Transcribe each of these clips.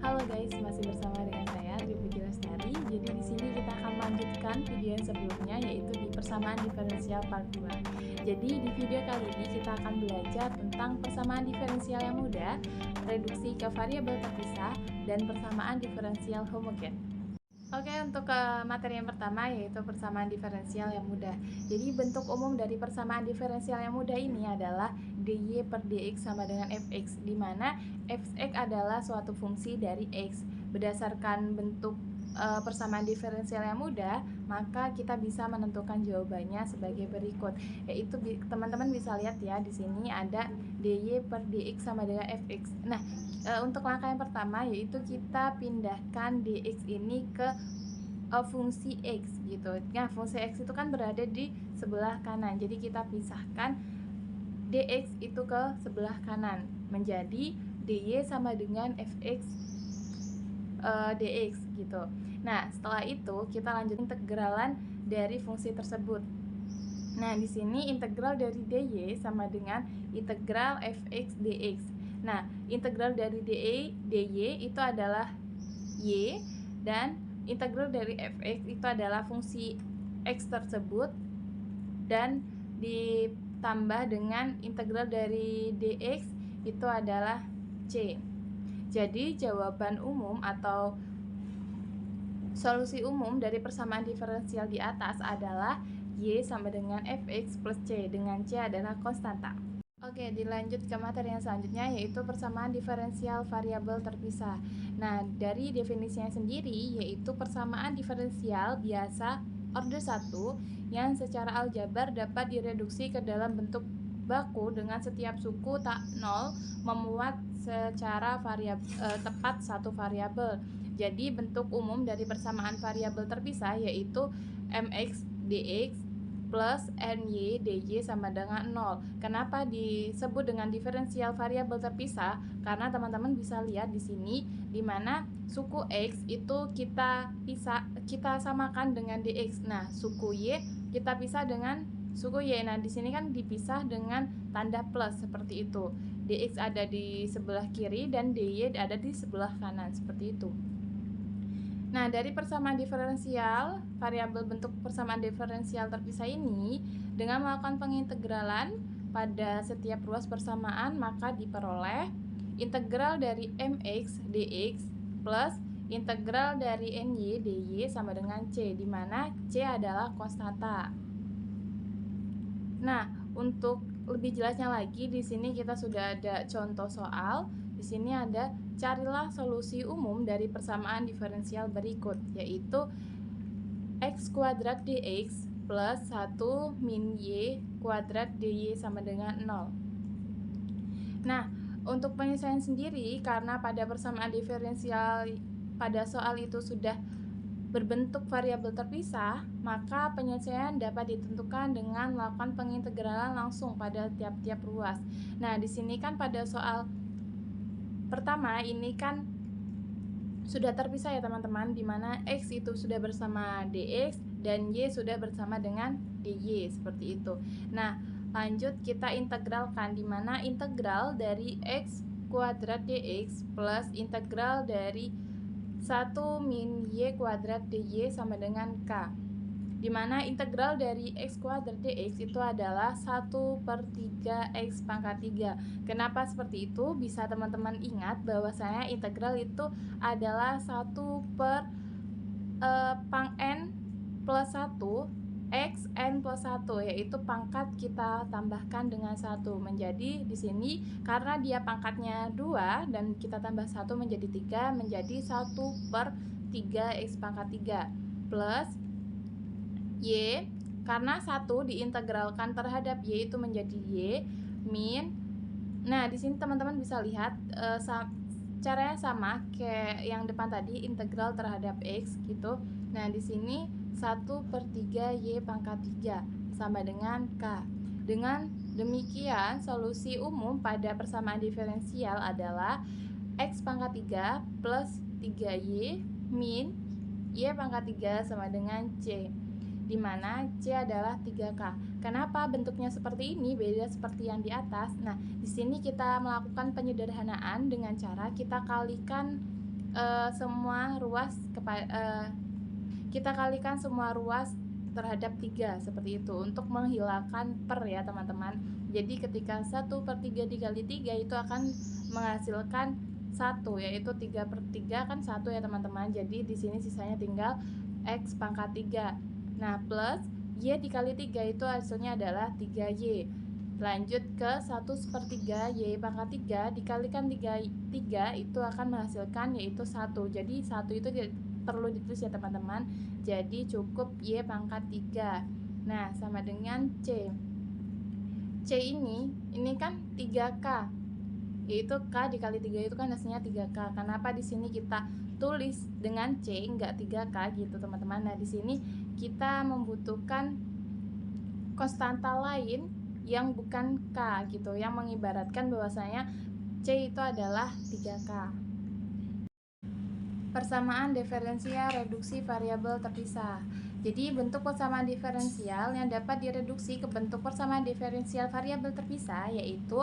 Halo guys, masih bersama dengan saya Triputri Lestari. Jadi di sini kita akan melanjutkan video yang sebelumnya, yaitu di persamaan diferensial part 2. Jadi di video kali ini kita akan belajar tentang persamaan diferensial yang mudah, reduksi ke variabel terpisah, dan persamaan diferensial homogen. Oke, untuk materi yang pertama yaitu persamaan diferensial yang mudah. Jadi bentuk umum dari persamaan diferensial yang mudah ini adalah dy per dx sama dengan fx, di mana fx adalah suatu fungsi dari x. Berdasarkan bentuk persamaan diferensial yang mudah, maka kita bisa menentukan jawabannya sebagai berikut. Yaitu teman-teman bisa lihat ya, di sini ada dy per dx sama dengan fx. Nah, untuk langkah yang pertama yaitu kita pindahkan dx ini ke fungsi x gitu. Nah, fungsi x itu kan berada di sebelah kanan. Jadi kita pisahkan dx itu ke sebelah kanan menjadi dy sama dengan fx dx gitu. Nah, setelah itu kita lanjut integralan dari fungsi tersebut. Nah, di sini integral dari dy sama dengan integral fx dx. Nah, integral dari dy itu adalah y, dan integral dari fx itu adalah fungsi x tersebut, dan ditambah dengan integral dari dx itu adalah c. Jadi jawaban umum atau solusi umum dari persamaan diferensial di atas adalah y sama dengan fx plus c, dengan c adalah konstanta. Oke, dilanjut ke materi yang selanjutnya yaitu persamaan diferensial variabel terpisah. Nah, dari definisinya sendiri yaitu persamaan diferensial biasa order 1 yang secara aljabar dapat direduksi ke dalam bentuk baku dengan setiap suku tak nol memuat secara tepat satu variabel. Jadi bentuk umum dari persamaan variabel terpisah yaitu mx dx plus ny dy sama dengan 0. Kenapa disebut dengan diferensial variabel terpisah? Karena teman-teman bisa lihat di sini di mana suku x itu kita samakan dengan dx. Nah, suku y kita pisah dengan suku y. Nah, di sini kan dipisah dengan tanda plus seperti itu. Dx ada di sebelah kiri dan dy ada di sebelah kanan seperti itu. Nah, dari persamaan diferensial, variabel bentuk persamaan diferensial terpisah ini, dengan melakukan pengintegralan pada setiap ruas persamaan, maka diperoleh integral dari mx dx plus integral dari ny dy sama dengan c, di mana c adalah konstanta. Nah, untuk lebih jelasnya lagi, di sini kita sudah ada contoh soal. Di sini ada carilah solusi umum dari persamaan diferensial berikut, yaitu x kuadrat dx plus 1 min y kuadrat dy sama dengan 0. Nah, untuk penyesuaian sendiri, karena pada persamaan diferensial pada soal itu sudah berbentuk variabel terpisah, maka penyesuaian dapat ditentukan dengan melakukan pengintegralan langsung pada tiap-tiap ruas. Nah, di sini kan pada soal pertama ini kan sudah terpisah ya teman-teman, di mana x itu sudah bersama dx dan y sudah bersama dengan dy seperti itu. Nah, lanjut kita integralkan, di mana integral dari x kuadrat dx plus integral dari 1 min y kuadrat dy sama dengan k, di mana integral dari x kuadrat dx itu adalah 1/3 x pangkat 3. Kenapa seperti itu? Bisa teman-teman ingat bahwasanya integral itu adalah 1 per pang n plus 1 x n plus 1, yaitu pangkat kita tambahkan dengan 1 menjadi di sini karena dia pangkatnya 2 dan kita tambah 1 menjadi 3, menjadi 1/3 x pangkat 3 plus y, karena 1 diintegralkan terhadap y itu menjadi y min. Nah, di sini teman-teman bisa lihat caranya sama kayak yang depan tadi, integral terhadap x gitu. Nah, di sini 1/3 y pangkat 3 sama dengan k. Dengan demikian, solusi umum pada persamaan diferensial adalah x pangkat 3 plus 3y min y pangkat 3 sama dengan c, di mana C adalah 3K. Kenapa bentuknya seperti ini, beda seperti yang di atas? Nah, di sini kita melakukan penyederhanaan dengan cara kita kalikan semua ruas kita kalikan semua ruas terhadap 3 seperti itu untuk menghilangkan per ya teman-teman. Jadi ketika 1/3 dikali 3 itu akan menghasilkan 1, yaitu 3/3 kan 1 ya teman-teman. Jadi di sini sisanya tinggal X pangkat 3. Nah, plus Y dikali 3 itu hasilnya adalah 3Y. Lanjut ke 1/3 Y pangkat 3 dikalikan 3 itu akan menghasilkan yaitu 1. Jadi 1 itu perlu ditulis ya teman-teman. Jadi cukup Y pangkat 3. Nah, sama dengan C. C ini kan 3K. Yaitu K dikali 3 itu kan hasilnya 3K. Kenapa di sini kita tulis dengan C enggak 3K gitu teman-teman. Nah, di sini kita membutuhkan konstanta lain yang bukan K gitu, yang mengibaratkan bahwasanya C itu adalah 3K. Persamaan diferensial reduksi variabel terpisah. Jadi bentuk persamaan diferensial yang dapat direduksi ke bentuk persamaan diferensial variabel terpisah yaitu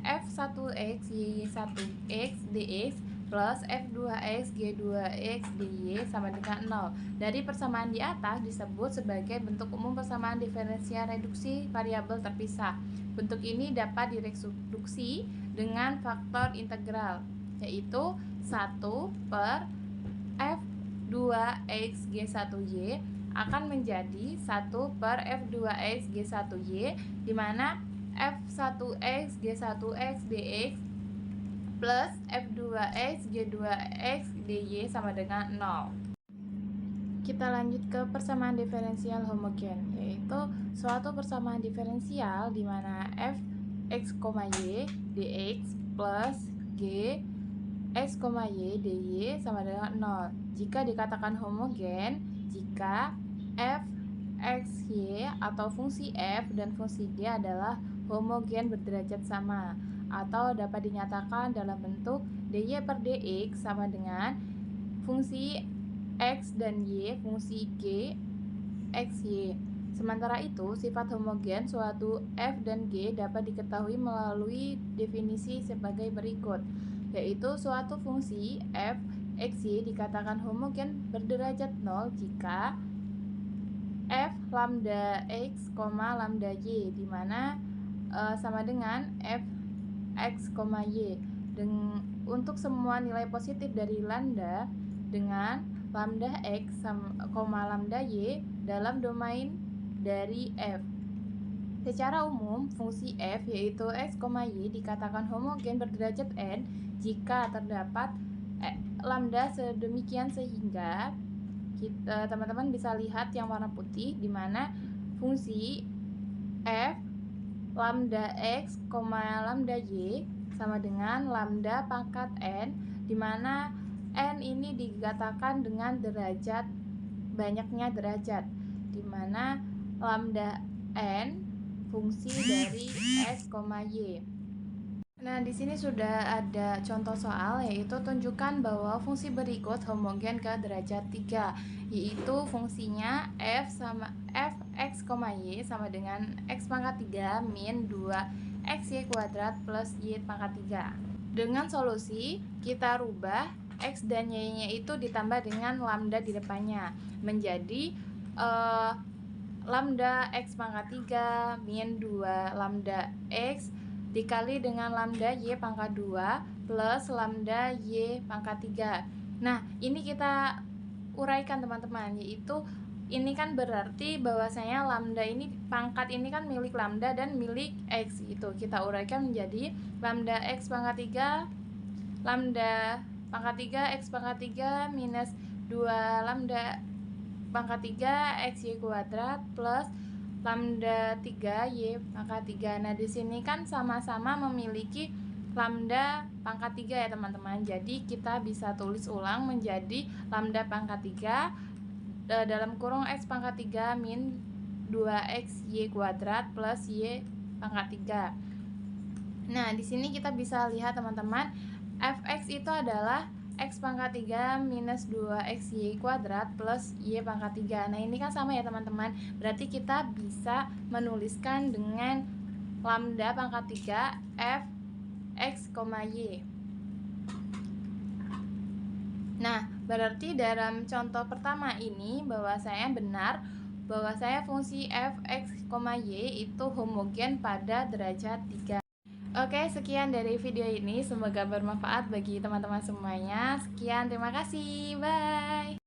f1x y1x dx plus f2x g2x dy sama dengan 0. Dari persamaan di atas disebut sebagai bentuk umum persamaan diferensial reduksi variabel terpisah. Bentuk ini dapat direduksi dengan faktor integral yaitu 1 per f2x g1y akan menjadi 1 per f2x g1y di mana f1x g1x dx plus f2x g2x dy sama dengan 0. Kita lanjut ke persamaan diferensial homogen, yaitu suatu persamaan diferensial di mana f(x, y) dx plus g x, y dy sama dengan 0 jika dikatakan homogen jika f, x, y atau fungsi f dan fungsi g adalah homogen berderajat sama, atau dapat dinyatakan dalam bentuk dy per dx sama dengan fungsi x dan y fungsi g x, y. Sementara itu, sifat homogen suatu f dan g dapat diketahui melalui definisi sebagai berikut, yaitu suatu fungsi f x, y dikatakan homogen berderajat 0 jika f lambda x, lambda y di mana sama dengan f x, y. Untuk semua nilai positif dari lambda dengan lambda x, lambda y dalam domain dari f. Secara umum, fungsi f yaitu x, y dikatakan homogen berderajat n jika terdapat lambda sedemikian sehingga teman-teman bisa lihat yang warna putih di mana fungsi f lambda x, lambda y sama dengan lambda pangkat n di mana n ini dikatakan dengan derajat banyaknya derajat di mana lambda n fungsi dari x, y. Nah, di sini sudah ada contoh soal yaitu tunjukkan bahwa fungsi berikut homogen ke derajat 3, yaitu fungsinya f x, y sama dengan x pangkat 3 min 2xy kuadrat plus y pangkat 3. Dengan solusi, kita rubah x dan y-nya itu ditambah dengan lambda di depannya menjadi lambda x pangkat 3 min 2 lambda x dikali dengan lambda y pangkat 2 plus lambda y pangkat 3. Nah, ini kita uraikan teman-teman, yaitu ini kan berarti bahwasanya lambda ini pangkat ini kan milik lambda dan milik x gitu. Kita uraikan menjadi lambda x pangkat 3 lambda pangkat 3 x pangkat 3 minus 2 lambda pangkat 3 xy kuadrat plus lambda 3 y pangkat 3. Nah, di sini kan sama-sama memiliki lambda pangkat 3 ya teman-teman. Jadi kita bisa tulis ulang menjadi lambda pangkat 3 dalam kurung x pangkat 3 min 2xy kuadrat plus y pangkat 3. Nah, di sini kita bisa lihat teman-teman, fx itu adalah x pangkat 3 minus 2xy kuadrat plus y pangkat 3. Nah, ini kan sama ya teman-teman. Berarti kita bisa menuliskan dengan lambda pangkat 3 f x, y. Berarti dalam contoh pertama ini bahwasanya benar bahwasanya fungsi f(x, y) itu homogen pada derajat 3. Oke, sekian dari video ini. Semoga bermanfaat bagi teman-teman semuanya. Sekian, terima kasih. Bye.